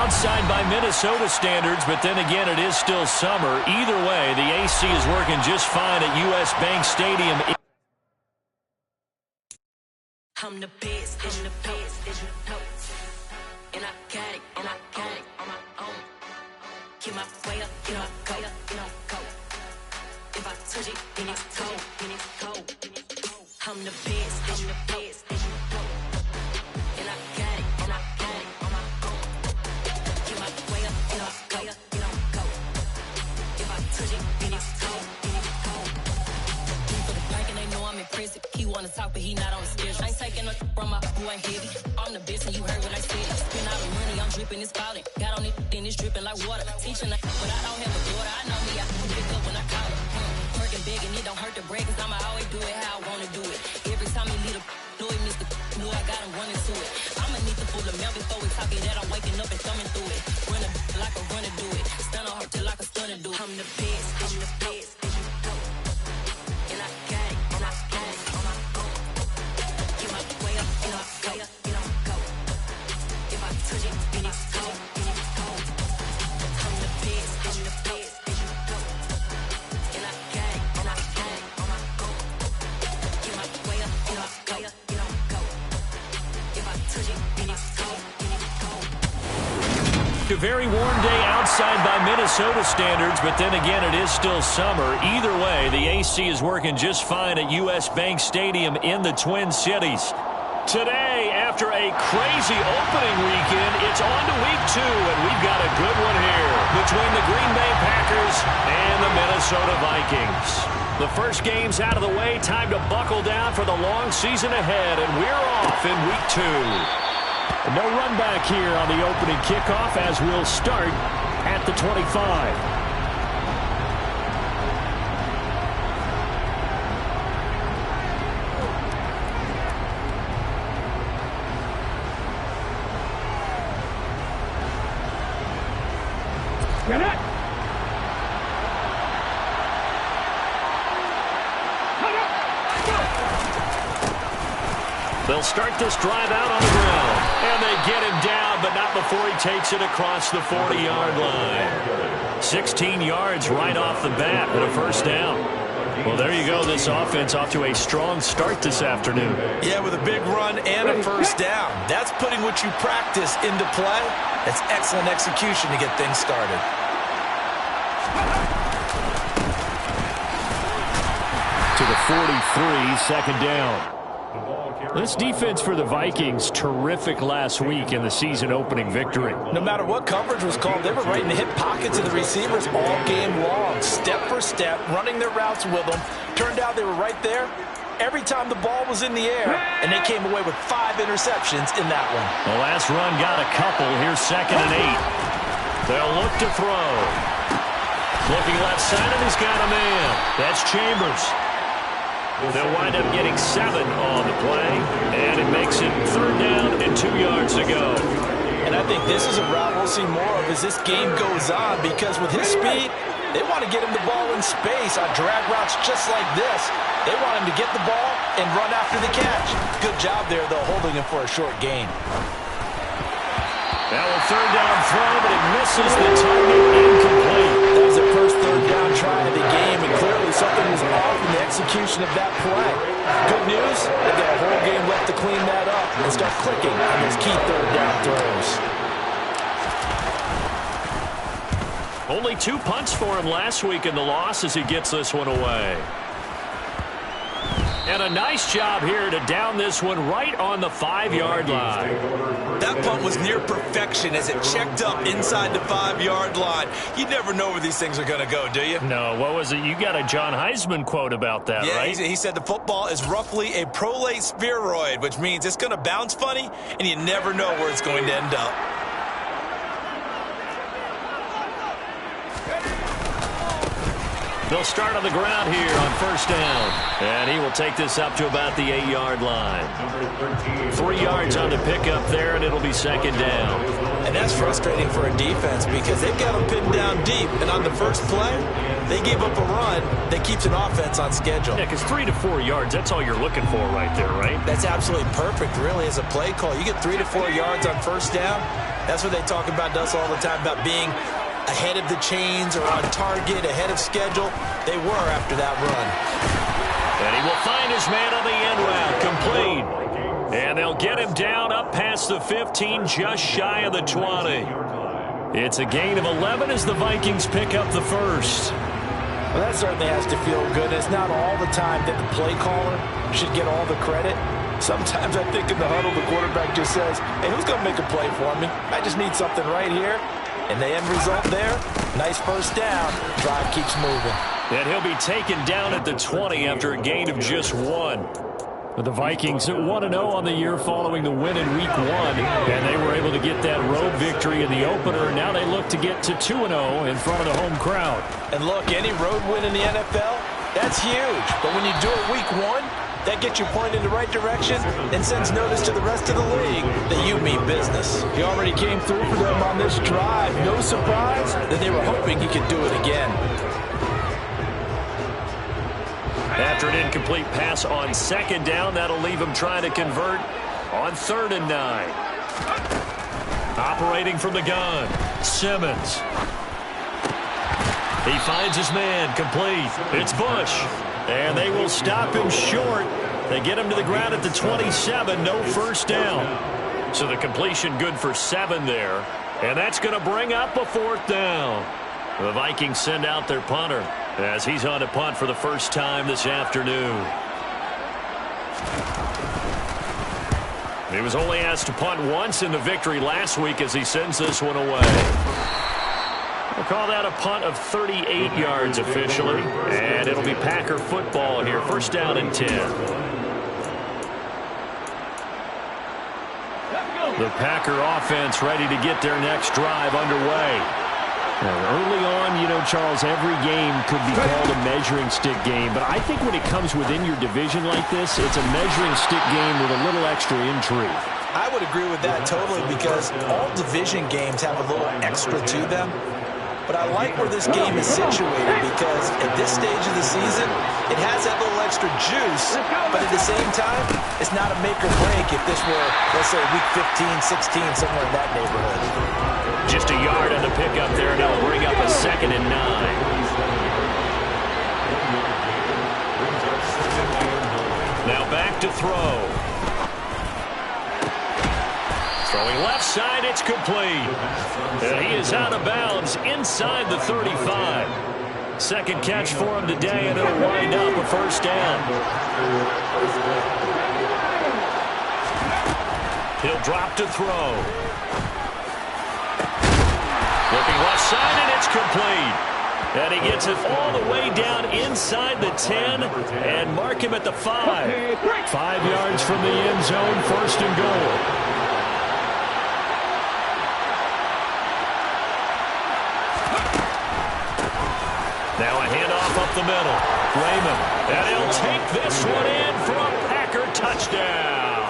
outside by Minnesota standards, but then again, it is still summer. Either way, the AC is working just fine at U.S. Bank Stadium. I'm the best, and the best, as you know. And I got it, on my own. Get my way up, you know, go. If I touch it, then it's cold, I'm the best, as you know. And I got it, on my own. Get my way up, you know, go. If I touch it, then it's cold, For the bank and they know I'm impressive. He wanna talk, but he not on the schedule. I ain't taking no from my boy heavy. I'm the best, and you heard what I said. Spend all the money, I'm dripping, it's falling. Got on it, then it's dripping like water. Teaching but I don't have a daughter. I know me, I can pick up when I call her. Working big, and it don't hurt to break, cause I'ma always do it how I wanna do it. Every time he need a know it, Mr. Know I got him running to it. I'ma need the full amount before we talk it that I'm waking up and thumbing through it. Run a like a runner do it. Stun on her till like a stunner do it. I'm the best, as you know. And I got it, on my own. Get my way up, you know, go. If I touch it, then it's cold, I'm the best, as you know. And I got it, on my own. Get my way up, you know, go. If I touch it, then it's cold, A very warm day outside by Minnesota standards, but then again, it is still summer. Either way, the AC is working just fine at U.S. Bank Stadium in the Twin Cities. Today, after a crazy opening weekend, it's on to week 2, and we've got a good one here between the Green Bay Packers and the Minnesota Vikings. The first game's out of the way, time to buckle down for the long season ahead, and we're off in week 2. No run back here on the opening kickoff as we'll start at the 25. They'll start this drive out on the ground. And they get him down, but not before he takes it across the 40-yard line. 16 yards right off the bat and a first down. Well, there you go. This offense off to a strong start this afternoon. Yeah, with a big run and a first down. That's putting what you practice into play. That's excellent execution to get things started. To the 43, second down. This defense for the Vikings, terrific last week in the season-opening victory. No matter what coverage was called, they were right in the hip pockets of the receivers all game long, step for step, running their routes with them. Turned out they were right there every time the ball was in the air, and they came away with 5 interceptions in that one. The last run got a couple. Here's 2nd and 8. They'll look to throw. Looking left side, and he's got a man. That's Chambers. They'll wind up getting 7 on the play, and it makes it 3rd down and 2 yards to go. And I think this is a route we'll see more of as this game goes on, because with his speed, they want to get him the ball in space on drag routes just like this. They want him to get the ball and run after the catch. Good job there, though, holding him for a short gain. Now a 3rd down throw, but it misses the target, incomplete. That was their first 3rd down try of the game, and clearly something was off in the execution of that play. Good news, they've got a whole game left to clean that up and start clicking on those key 3rd down throws. Only 2 punts for him last week in the loss as he gets this one away. And a nice job here to down this one right on the 5-yard line. That punt was near perfection as it checked up inside the 5-yard line. You never know where these things are going to go, do you? No, what was it? You got a John Heisman quote about that, right? Yeah, he said the football is roughly a prolate spheroid, which means it's going to bounce funny, and you never know where it's going to end up. They'll start on the ground here on 1st down. And he will take this up to about the 8-yard line. 3 yards on the pickup there, and it'll be 2nd down. And that's frustrating for a defense because they've got them pinned down deep. And on the first play, they gave up a run that keeps an offense on schedule. Yeah, because 3 to 4 yards, that's all you're looking for right there, right? That's absolutely perfect, really, as a play call. You get 3 to 4 yards on 1st down, That's what they talk about us all the time, about being ahead of the chains or on target, ahead of schedule. They were after that run. And he will find his man on the end route, complete. And they'll get him down up past the 15, just shy of the 20. It's a gain of 11 as the Vikings pick up the first. Well, that certainly has to feel good. It's not all the time that the play caller should get all the credit. Sometimes I think in the huddle, the quarterback just says, hey, who's going to make a play for me? I just need something right here. And the end result there, nice first down. Drive keeps moving. And he'll be taken down at the 20 after a gain of just 1. The Vikings at 1-0 on the year following the win in Week 1. And they were able to get that road victory in the opener. Now they look to get to 2-0 in front of the home crowd. And look, any road win in the NFL, that's huge. But when you do it Week 1, that gets you pointed in the right direction and sends notice to the rest of the league that you mean business. He already came through for them on this drive. No surprise that they were hoping he could do it again. After an incomplete pass on second down, that'll leave him trying to convert on 3rd and 9. Operating from the gun, Simmons. He finds his man, complete. It's Bush. And they will stop him short. They get him to the ground at the 27, no first down. So the completion good for 7 there. And that's going to bring up a 4th down. The Vikings send out their punter as he's on to punt for the first time this afternoon. He was only asked to punt once in the victory last week as he sends this one away. We'll call that a punt of 38 yards officially. And it'll be Packer football here. First down and 10. The Packer offense ready to get their next drive underway. Now, early on, you know, Charles, every game could be called a measuring stick game. But I think when it comes within your division like this, it's a measuring stick game with a little extra intrigue. I would agree with that totally because all division games have a little extra to them. But I like where this game is situated because at this stage of the season, it has that little extra juice, but at the same time, it's not a make or break if this were, let's say, week 15, 16, somewhere in that neighborhood. Just a yard on the pickup there, and it'll bring up a 2nd and 9. Now back to throw. Throwing left side, it's complete. And he is out of bounds inside the 35. Second catch for him today, and it'll wind up a first down. He'll drop to throw. Looking left side, and it's complete. And he gets it all the way down inside the 10 and mark him at the 5. 5 yards from the end zone, 1st and goal. Now a handoff up the middle. Raymond. And he'll take this one in for a Packer touchdown.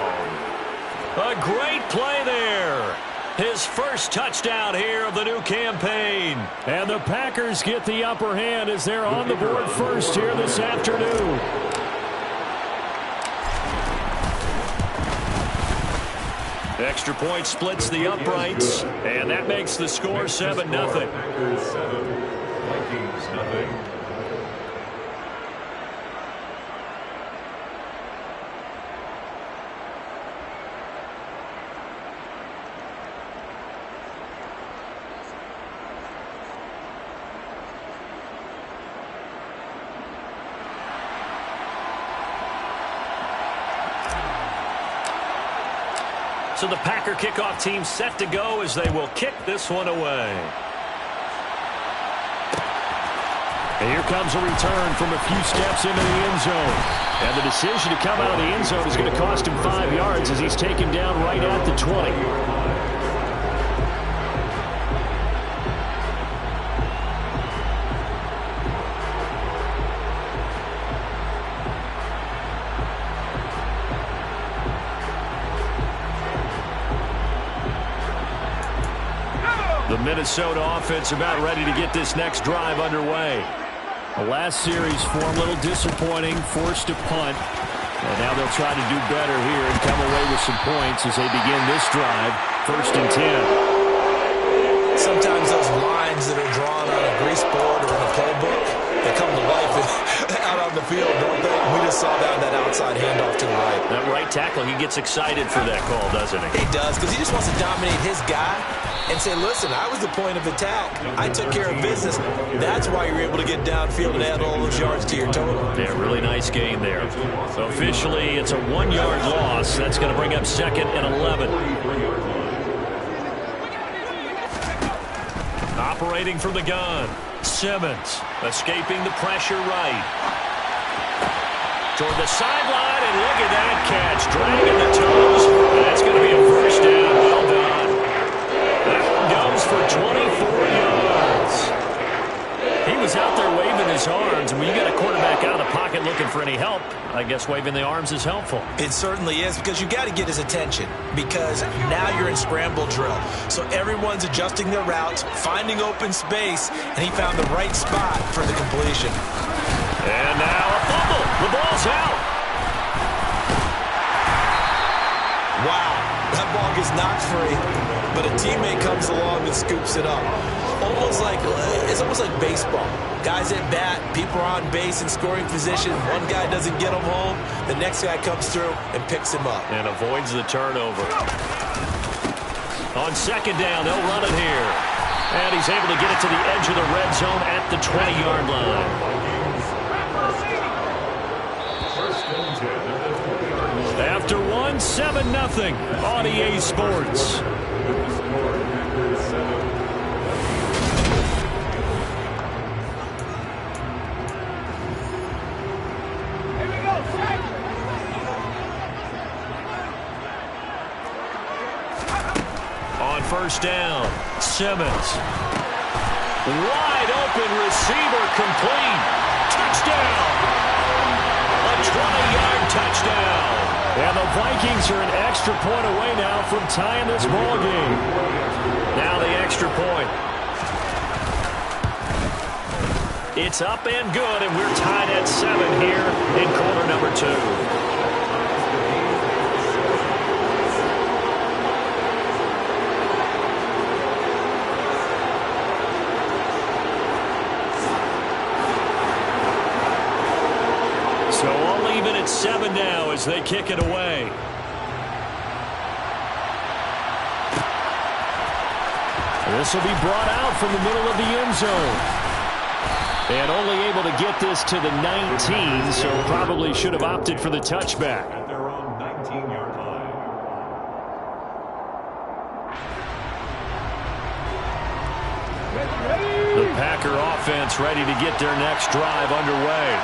A great play there. His first touchdown here of the new campaign. And the Packers get the upper hand as they're on the board first here this afternoon. Extra point splits the uprights. And that makes the score 7-0. Packers 7, Vikings nothing. So the Packer kickoff team set to go as they will kick this one away. And here comes a return from a few steps into the end zone. And the decision to come out of the end zone is going to cost him 5 yards as he's taken down right at the 20. The Minnesota offense about ready to get this next drive underway. The last series form a little disappointing, forced to punt. And now they'll try to do better here and come away with some points as they begin this drive. 1st and 10. sometimes those lines that are drawn on a grease board or in a play book, they come to life out on the field, don't they? We just saw that outside handoff to the right. That right tackle, he gets excited for that call, doesn't he? He does, because he just wants to dominate his guy and say, listen, I was the point of attack. I took care of business. That's why you're able to get downfield and add all those yards to your total. Yeah, really nice game there. So officially, it's a 1-yard loss. That's going to bring up 2nd and 11. Operating from the gun, Simmons escaping the pressure right. Toward the sideline, and look at that catch. Dragging the toes. That's going to be a first down. Well done. That one goes for 24 yards. He was out there waving his arms, and when you got a quarterback out of the pocket looking for any help, I guess waving the arms is helpful. It certainly is, because you got to get his attention, because now you're in scramble drill. So everyone's adjusting their routes, finding open space, and he found the right spot for the completion. And now a fumble. The ball's out. Wow, that ball gets knocked free, but a teammate comes along and scoops it up. It's almost like baseball. Guys at bat, people are on base in scoring position. One guy doesn't get him home, the next guy comes through and picks him up. And avoids the turnover. On 2nd down, they'll run it here. And he's able to get it to the edge of the red zone at the 20-yard line. After 7-0 on EA Sports. On 1st down, Simmons. Wide open receiver, complete. Touchdown. A 20-yard touchdown. And the Vikings are an extra point away now from tying this ball game. Now the extra point. It's up and good, and we're tied at 7 here in quarter number 2. So all even at 7 now as they kick it away. This will be brought out from the middle of the end zone. And only able to get this to the 19, so probably should have opted for the touchback. At their own 19-yard line. The Packer offense ready to get their next drive underway.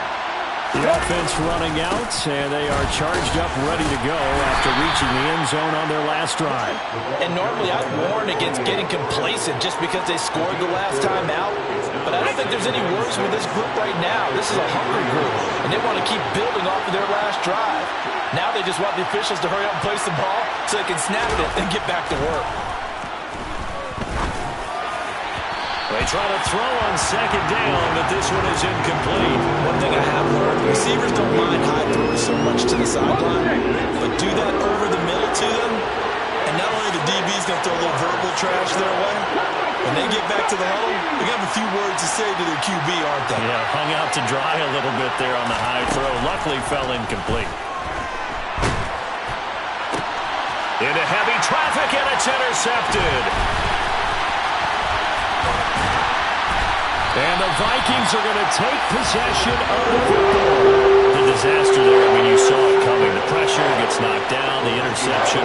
The offense running out, and they are charged up, ready to go after reaching the end zone on their last drive. And normally I'd warn against getting complacent just because they scored the last time out. But I don't think there's any worries with this group right now. This is a hungry group, and they want to keep building off of their last drive. Now they just want the officials to hurry up and place the ball so they can snap it and get back to work. They try to throw on 2nd down, but this one is incomplete. One thing I have learned, receivers don't mind high throws so much to the sideline, but do that over the middle to them, and not only the DB's going to throw a little verbal trash their way, when they get back to the huddle, they're going to have a few words to say to their QB, aren't they? Yeah, hung out to dry a little bit there on the high throw. Luckily fell incomplete. Into heavy traffic, and it's intercepted. And the Vikings are going to take possession of the football. The disaster there, I mean, you saw it coming. The pressure gets knocked down, the interception.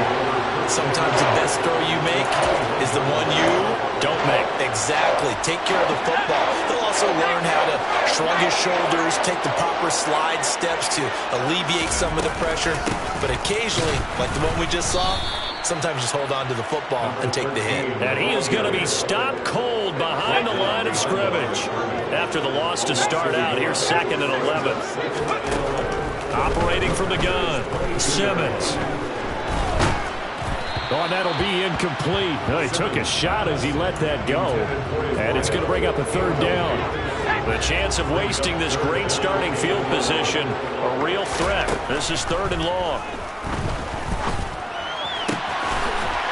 Sometimes the best throw you make is the one you don't make. Exactly. Take care of the football. They'll also learn how to shrug his shoulders, take the proper slide steps to alleviate some of the pressure. But occasionally, like the one we just saw, sometimes just hold on to the football and take the hit. And he is going to be stopped cold behind the line of scrimmage. After the loss to start out, here's 2nd and 11. Operating from the gun, Simmons. Oh, and that'll be incomplete. Well, he took a shot as he let that go. And it's going to bring up a 3rd down. The chance of wasting this great starting field position, a real threat. This is 3rd and long.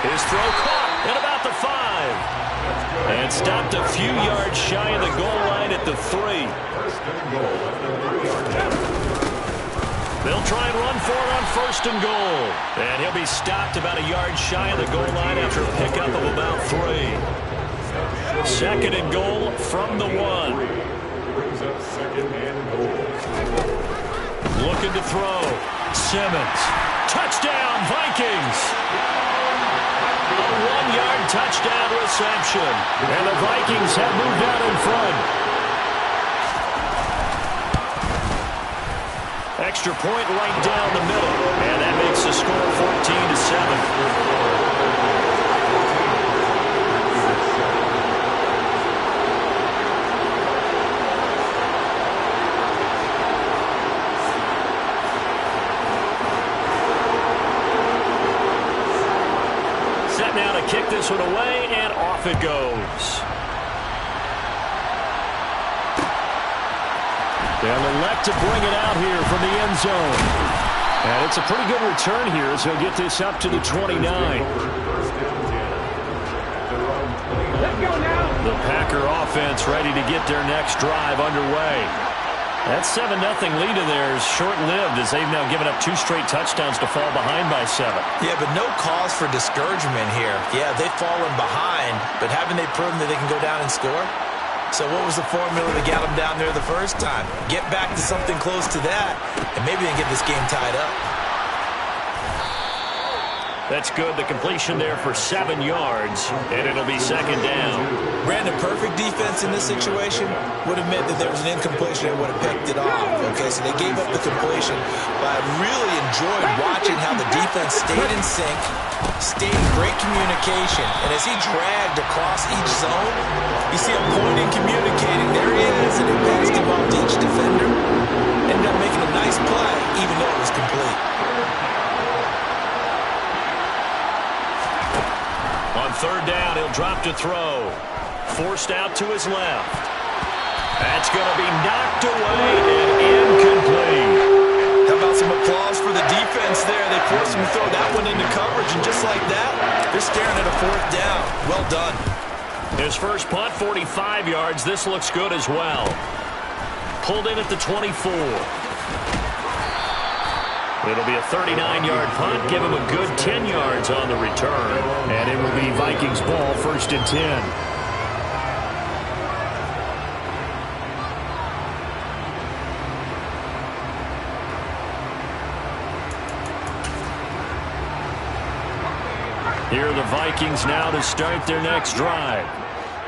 His throw caught at about the 5. And stopped a few yards shy of the goal line at the 3. First and goal at the 3-yard line. They'll try and run for it on first and goal. And he'll be stopped about a yard shy of the goal line after a pickup of about 3. Second and goal from the 1. Brings up second and goal. Looking to throw. Simmons. Touchdown, Vikings. A 1-yard touchdown reception. And the Vikings have moved out in front. Extra point right down the middle. And that makes the score 14-7. Now to kick this one away, and off it goes. Down the left to bring it out here from the end zone. And it's a pretty good return here as he'll get this up to the 29. The Packer offense ready to get their next drive underway. That 7-0 lead of theirs short-lived as they've now given up 2 straight touchdowns to fall behind by 7. Yeah, but no cause for discouragement here. Yeah, they've fallen behind, but haven't they proven that they can go down and score? So what was the formula that got them down there the first time? Get back to something close to that, and maybe they can get this game tied up. That's good. The completion there for 7 yards, and it'll be second down. Brandon, perfect defense in this situation would have meant that there was an incompletion and would have picked it off. Okay, so they gave up the completion, but I really enjoyed watching how the defense stayed in sync, stayed in great communication, and as he dragged across each zone, you see him pointing, communicating. There he is, and he passed him off to each defender. Ended up making a nice play, even though it was complete. On third down, he'll drop to throw. Forced out to his left. That's going to be knocked away and incomplete. How about some applause for the defense there? They forced him to throw that one into coverage, and just like that, they're staring at a 4th down. Well done. His first punt, 45 yards. This looks good as well. Pulled in at the 24. It'll be a 39-yard punt. Give him a good 10 yards on the return. And it will be Vikings ball, 1st and 10. Here are the Vikings now to start their next drive.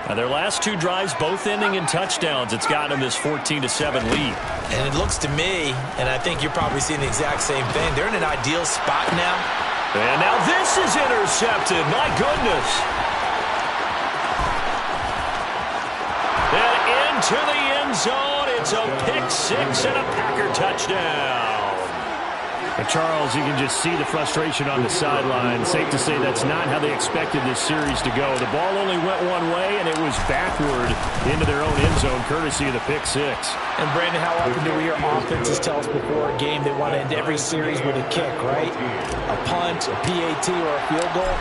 Now their last 2 drives, both ending in touchdowns. It's gotten them this 14-7 lead. And it looks to me, and I think you're probably seeing the exact same thing, they're in an ideal spot now. And now this is intercepted. My goodness. And into the end zone. It's a pick-6 and a Packer touchdown. Charles, you can just see the frustration on the sideline. Safe to say that's not how they expected this series to go. The ball only went one way, and it was backward into their own end zone, courtesy of the pick-6. And, Brandon, how often do we hear offenses tell us before a game they want to end every series with a kick, right? A punt, a PAT, or a field goal.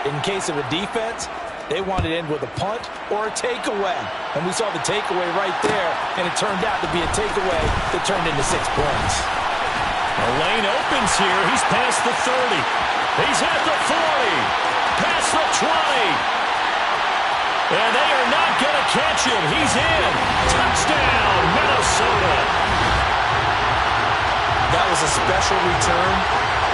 In case of a defense, they want it to end with a punt or a takeaway. And we saw the takeaway right there, and it turned out to be a takeaway that turned into 6 points. A lane opens here. He's past the 30. He's at the 40. Past the 20. And they are not going to catch him. He's in. Touchdown, Minnesota. That was a special return,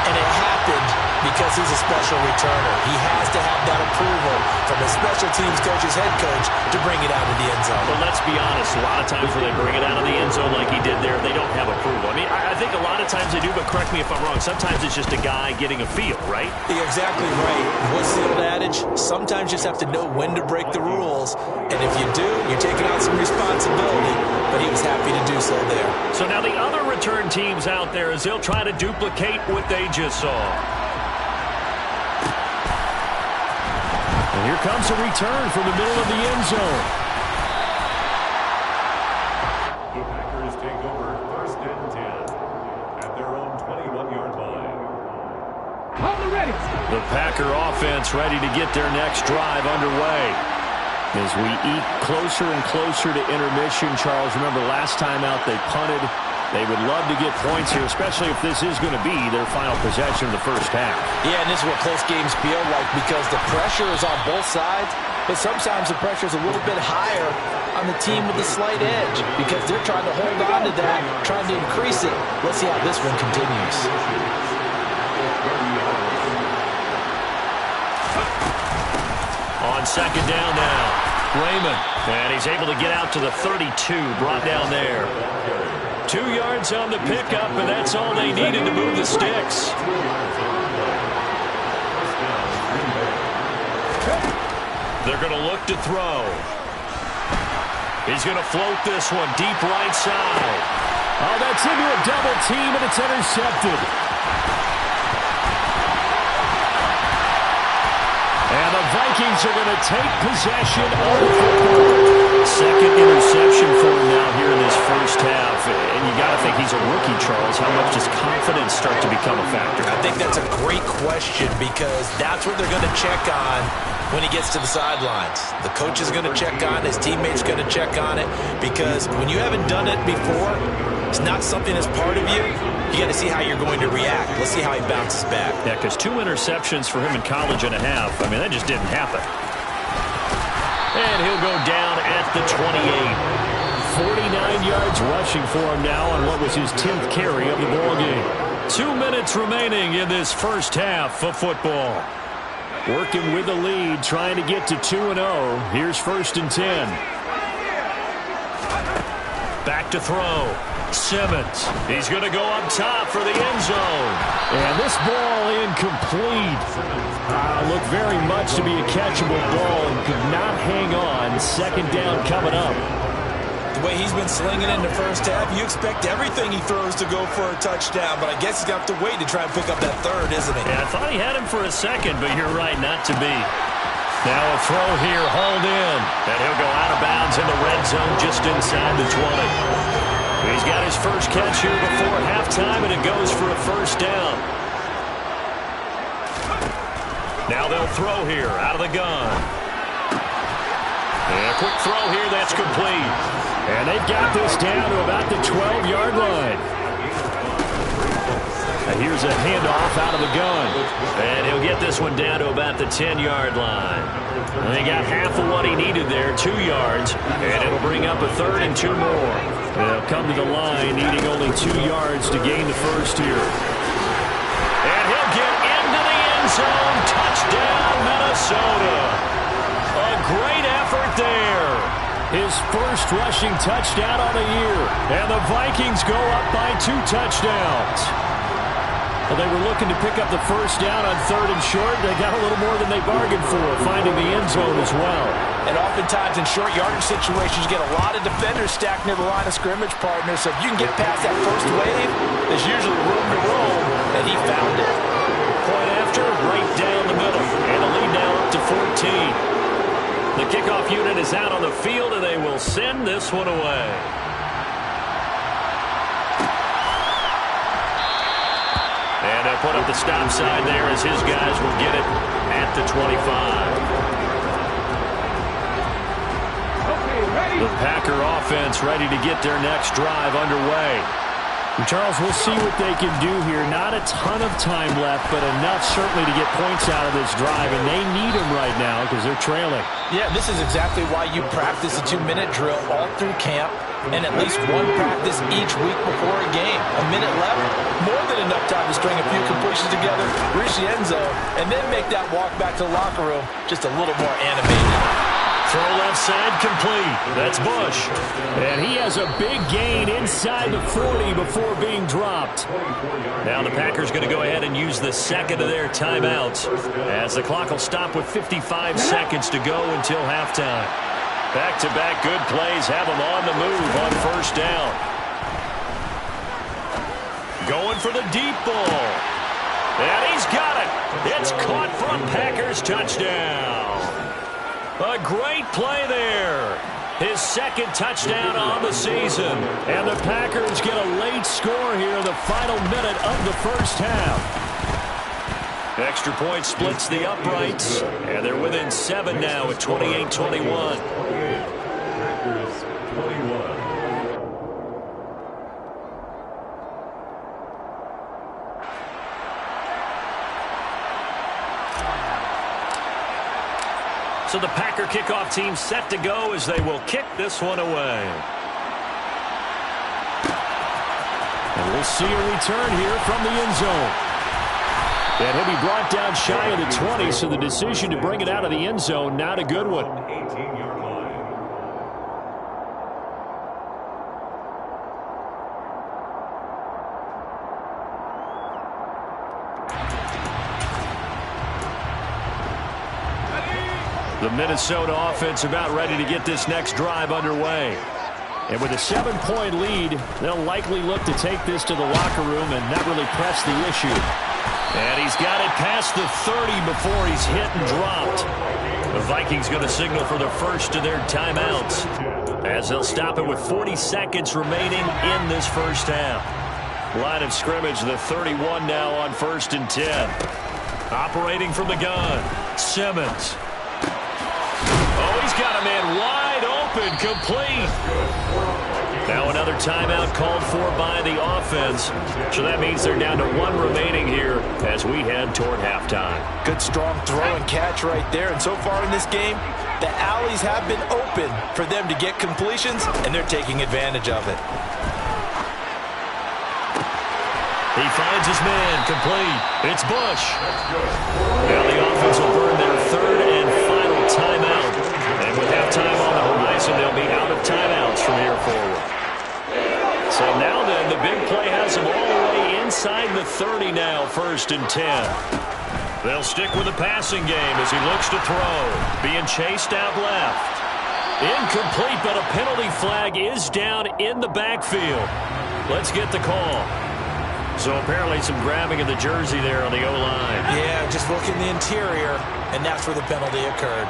and it happened because he's a special returner. He has to have that approval from his special teams coach's head coach to bring it out of the end zone. But let's be honest, a lot of times when they bring it out of the end zone like he did there, they don't have approval. I mean, I think a lot of times they do, but correct me if I'm wrong. Sometimes it's just a guy getting a feel, right? You're exactly right. What's the old adage? Sometimes you just have to know when to break the rules. And if you do, you're taking on some responsibility. But he was happy to do so there. So now the other return teams out there as they'll try to duplicate what they just saw. And here comes a return from the middle of the end zone. The Packers take over 1st and 10 at their own 21-yard line. The Packer offense ready to get their next drive underway. As we eke closer and closer to intermission, Charles, remember last time out they punted. They would love to get points here, especially if this is going to be their final possession of the first half. Yeah, and this is what close games feel like because the pressure is on both sides, but sometimes the pressure is a little bit higher on the team with the slight edge because they're trying to hold on to that, trying to increase it. Let's see how this one continues. On second down now, Raymond. And he's able to get out to the 32, brought down there. 2 yards on the pickup, and that's all they needed to move the sticks. They're going to look to throw. He's going to float this one deep right side. Oh, that's into a double team, and it's intercepted. And the Vikings are going to take possession of the football. Second interception for him now here in this first half. And you got to think he's a rookie, Charles. How much does confidence start to become a factor? I think that's a great question because that's what they're going to check on when he gets to the sidelines. The coach is going to check on it. His teammates going to check on it because when you haven't done it before, it's not something that's part of you. You got to see how you're going to react. Let's see how he bounces back. Yeah, because 2 interceptions for him in college and a half. I mean, that just didn't happen. And he'll go down at the 28. 49 yards rushing for him now on what was his 10th carry of the ballgame. 2 minutes remaining in this first half of football. Working with the lead, trying to get to 2-0. Here's 1st and 10. Back to throw. Simmons. He's going to go up top for the end zone. And this ball incomplete. Looked very much to be a catchable ball and could not hang on. 2nd down coming up. The way he's been slinging in the first half, you expect everything he throws to go for a touchdown, but I guess he's got to wait to try and pick up that 3rd, isn't he? Yeah, I thought he had him for a second, but you're right, not to be. Now a throw here, hauled in. And he'll go out of bounds in the red zone just inside the 20. He's got his first catch here before halftime, and it goes for a 1st down. Now they'll throw here out of the gun. And a quick throw here, that's complete. And they've got this down to about the 12-yard line. Now here's a handoff out of the gun. And he'll get this one down to about the 10-yard line. And they got half of what he needed there, 2 yards. And it'll bring up a 3rd and 2 more. They'll come to the line needing only 2 yards to gain the first here. And he'll get into the end zone. Touchdown, Minnesota. A great effort there. His first rushing touchdown on the year. And the Vikings go up by 2 touchdowns. Well, they were looking to pick up the first down on 3rd and short. They got a little more than they bargained for, finding the end zone as well. And oftentimes in short yardage situations, you get a lot of defenders stacked near the line of scrimmage, partner. So if you can get past that first wave, there's usually room to roam, and he found it. Point after, right down the middle. And the lead now up to 14. The kickoff unit is out on the field, and they will send this one away. And they'll put up the stop sign there as his guys will get it at the 25. The Packer offense ready to get their next drive underway. And Charles, we'll see what they can do here. Not a ton of time left, but enough certainly to get points out of this drive, and they need them right now because they're trailing. Yeah, this is exactly why you practice a 2-minute drill all through camp and at least one practice each week before a game. A minute left, more than enough time to string a few completions together, reach the end zone, and then make that walk back to the locker room just a little more animated. Throw left side complete. That's Bush. And he has a big gain inside the 40 before being dropped. Now the Packers going to go ahead and use the second of their timeouts as the clock will stop with 55 seconds to go until halftime. Back-to-back good plays have them on the move on 1st down. Going for the deep ball. And he's got it. It's caught for a Packers touchdown. A great play there. His 2nd touchdown on the season. And the Packers get a late score here in the final minute of the first half. Extra point splits the uprights, and they're within 7 now at 28-21. Packers 21. So the Packer kickoff team set to go as they will kick this one away. And we'll see a return here from the end zone. And he'll be brought down shy of the 20, so the decision to bring it out of the end zone, not a good one. 18-yard line. The Minnesota offense about ready to get this next drive underway. And with a 7-point lead, they'll likely look to take this to the locker room and not really press the issue. And he's got it past the 30 before he's hit and dropped. The Vikings going to signal for the first of their timeouts as they'll stop it with 40 seconds remaining in this first half. Line of scrimmage, the 31 now on 1st and 10. Operating from the gun, Simmons. Oh, he's got a man wide open, complete. Now another timeout called for by the offense. So that means they're down to 1 remaining here as we head toward halftime. Good strong throw and catch right there. And so far in this game, the alleys have been open for them to get completions, and they're taking advantage of it. He finds his man, complete. It's Bush. Now the offense will burn their 3rd and final timeout. And with halftime on the horizon, they'll be out of timeouts from here forward. So now then, the big play has them all the way inside the 30 now, 1st and 10. They'll stick with the passing game as he looks to throw. Being chased out left. Incomplete, but a penalty flag is down in the backfield. Let's get the call. So apparently some grabbing of the jersey there on the O-line. Yeah, just look in the interior, and that's where the penalty occurred.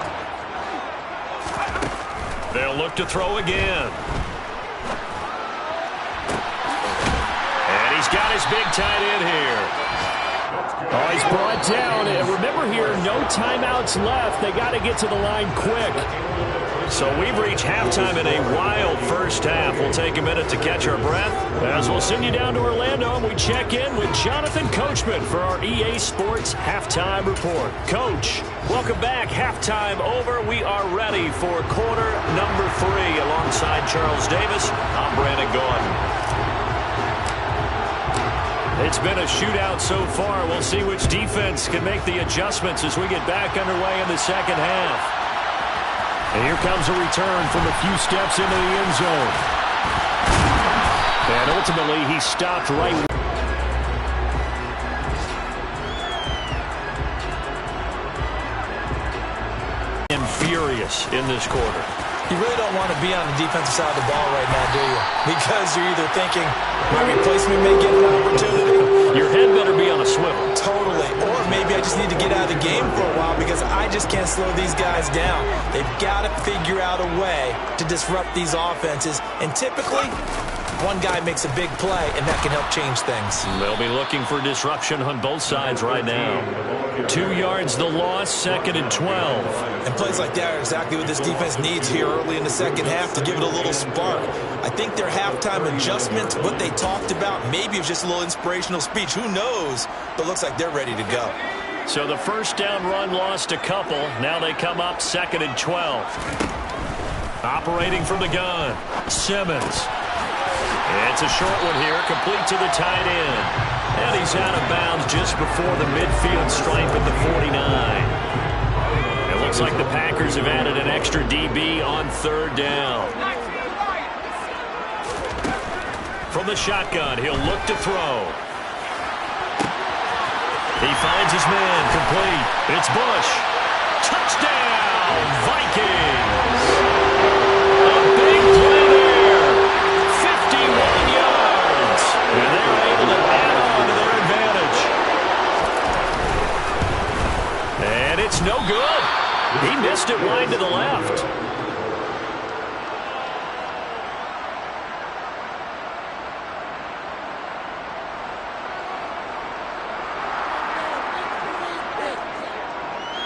They'll look to throw again. And he's got his big tight end here. Oh, he's brought down. And remember here, no timeouts left. They got to get to the line quick. So we've reached halftime in a wild first half. We'll take a minute to catch our breath as we'll send you down to Orlando and we check in with Jonathan Coachman for our EA Sports Halftime Report. Coach, welcome back. Halftime over. We are ready for quarter number 3 alongside Charles Davis. I'm Brandon Gaudin. It's been a shootout so far. We'll see which defense can make the adjustments as we get back underway in the second half. And here comes a return from a few steps into the end zone. And ultimately, he stopped right. And furious in this quarter. You really don't want to be on the defensive side of the ball right now, do you? Because you're either thinking, my replacement may get an opportunity. Your head better be on a swivel. Totally. Or maybe I just need to get out of the game for a while because I just can't slow these guys down. They've got to figure out a way to disrupt these offenses. And typically, one guy makes a big play, and that can help change things. They'll be looking for disruption on both sides right now. 2 yards the loss, 2nd and 12. And plays like that are exactly what this defense needs here early in the second half to give it a little spark. I think their halftime adjustment, what they talked about, maybe it was just a little inspirational speech. Who knows? But looks like they're ready to go. So the first down run lost a couple. Now they come up 2nd and 12. Operating from the gun, Simmons. It's a short one here, complete to the tight end. And he's out of bounds just before the midfield stripe at the 49. It looks like the Packers have added an extra DB on 3rd down. From the shotgun, he'll look to throw. He finds his man, complete. It's Bush. Touchdown, Vikings! A big play there. 51 yards. And they're able to add on to their advantage. And it's no good. He missed it wide to the left.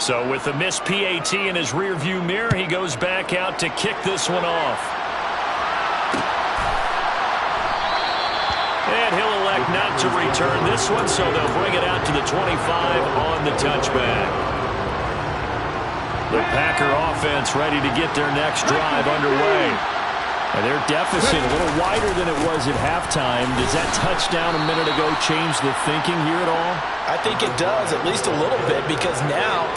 So with the missed PAT in his rearview mirror, he goes back out to kick this one off. And he'll elect not to return this one, so they'll bring it out to the 25 on the touchback. The Packer offense ready to get their next drive underway. And their deficit a little wider than it was at halftime. Does that touchdown a minute ago change the thinking here at all? I think it does, at least a little bit, because now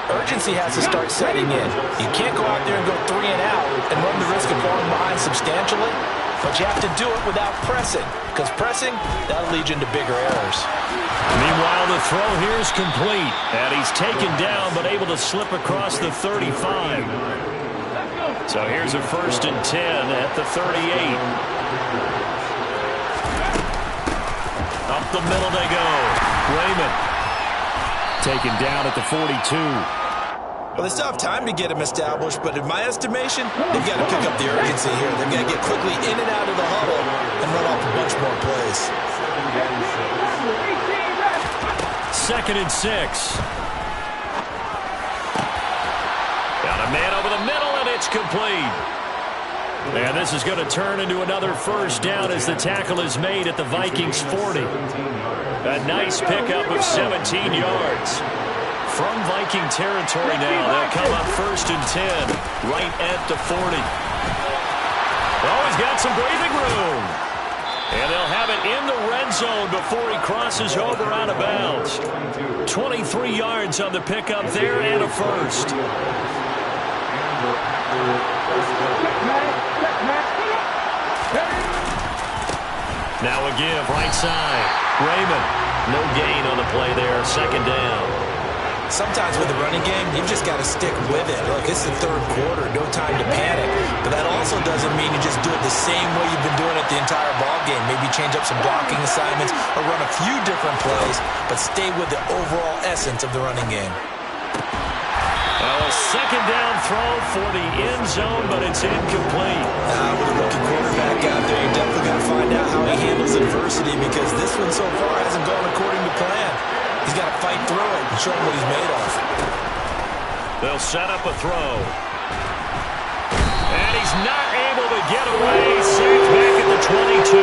urgency has to start setting in. You can't go out there and go 3 and out and run the risk of falling behind substantially, but you have to do it without pressing, because pressing, that'll lead you into bigger errors. Meanwhile, the throw here is complete, and he's taken down but able to slip across the 35. So here's a 1st and 10 at the 38. Up the middle they go. Raymond taken down at the 42. Well, they still have time to get him established, but in my estimation, they've got to pick up the urgency here. They've got to get quickly in and out of the huddle and run off a bunch more plays. 2nd and 6. Got a man over the middle, and it's complete. And this is going to turn into another 1st down as the tackle is made at the Vikings 40. A nice pickup of 17 yards. From Viking territory now, they'll come up 1st and 10, right at the 40. Oh, he's got some breathing room. And they'll have it in the red zone before he crosses over out of bounds. 23 yards on the pickup there and a 1st. Now a give, right side. Raymond, no gain on the play there, 2nd down. Sometimes with the running game, you've just got to stick with it. Look, it's the 3rd quarter, no time to panic. But that also doesn't mean you just do it the same way you've been doing it the entire ball game. Maybe change up some blocking assignments or run a few different plays, but stay with the overall essence of the running game. Well, a 2nd down throw for the end zone, but it's incomplete. With a rookie quarterback out there, you definitely got to find out how he handles adversity, because this one so far hasn't gone according to plan. He's got to fight through it and show him what he's made of. They'll set up a throw. And he's not able to get away. Sacked back at the 22.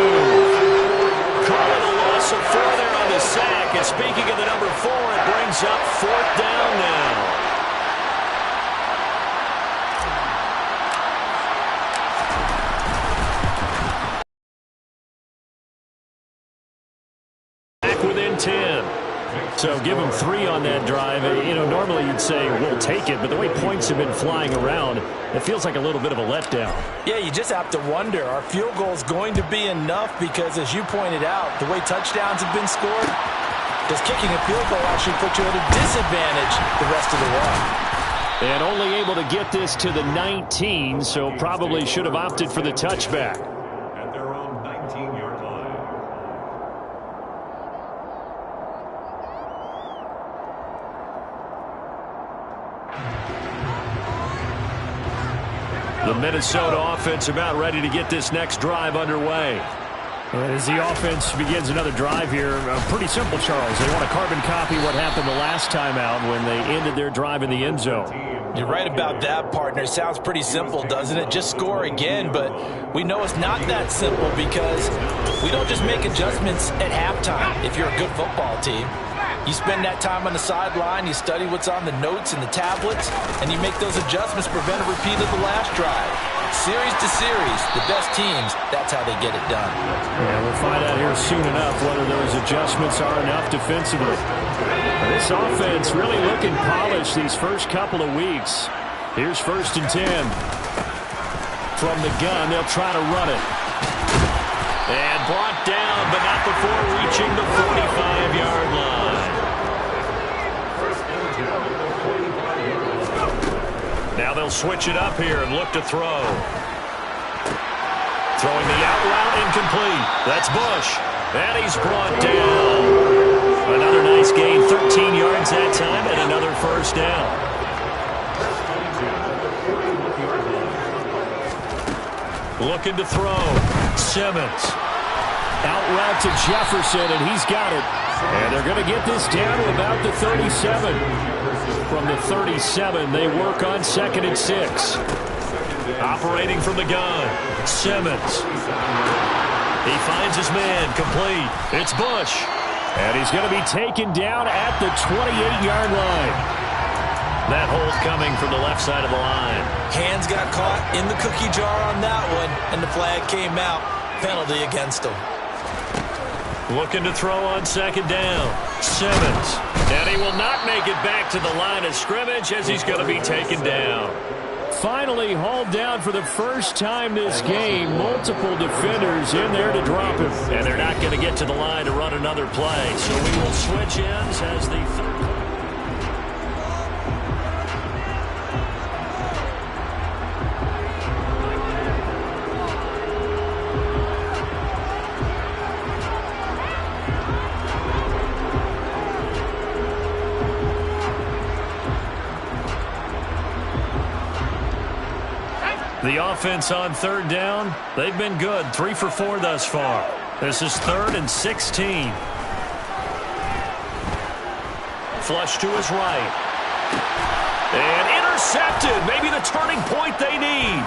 Calling a loss of 4 there on the sack. And speaking of the number 4, it brings up 4th down now. Within 10. So give them 3 on that drive. You know, normally you'd say we'll take it, but the way points have been flying around, it feels like a little bit of a letdown. Yeah, you just have to wonder, are field goals going to be enough? Because as you pointed out, the way touchdowns have been scored, does kicking a field goal actually put you at a disadvantage the rest of the way? And only able to get this to the 19, so probably should have opted for the touchback. At their own 19-yard line. The Minnesota offense about ready to get this next drive underway. As the offense begins another drive here, pretty simple, Charles. They want to carbon copy what happened the last time out when they ended their drive in the end zone. You're right about that, partner. It sounds pretty simple, doesn't it? Just score again, but we know it's not that simple, because we don't just make adjustments at halftime if you're a good football team. You spend that time on the sideline, you study what's on the notes and the tablets, and you make those adjustments to prevent a repeat of the last drive. Series to series, the best teams, that's how they get it done. Yeah, we'll find out here soon enough whether those adjustments are enough defensively. This offense really looking polished these first couple of weeks. Here's 1st and 10. From the gun, they'll try to run it. And brought down, but not before reaching the 45-yard line. Now they'll switch it up here and look to throw. Throwing the out route incomplete. That's Bush. And he's brought down. Another nice gain, 13 yards that time, and another 1st down. Looking to throw. Simmons. Out route to Jefferson, and he's got it. And they're going to get this down to about the 37. from the 37. They work on 2nd and 6. Operating from the gun, Simmons. He finds his man, complete. It's Bush. And he's going to be taken down at the 28-yard line. That hold coming from the left side of the line. Hands got caught in the cookie jar on that one, and the flag came out. Penalty against him. Looking to throw on 2nd down. Simmons. And he will not make it back to the line of scrimmage as he's going to be taken down. Finally hauled down for the first time this game. Multiple defenders in there to drop him. And they're not going to get to the line to run another play. So we will switch ends as the third. The offense on 3rd down, they've been good. 3 for 4 thus far. This is 3rd and 16. Flush to his right. And intercepted. Maybe the turning point they need.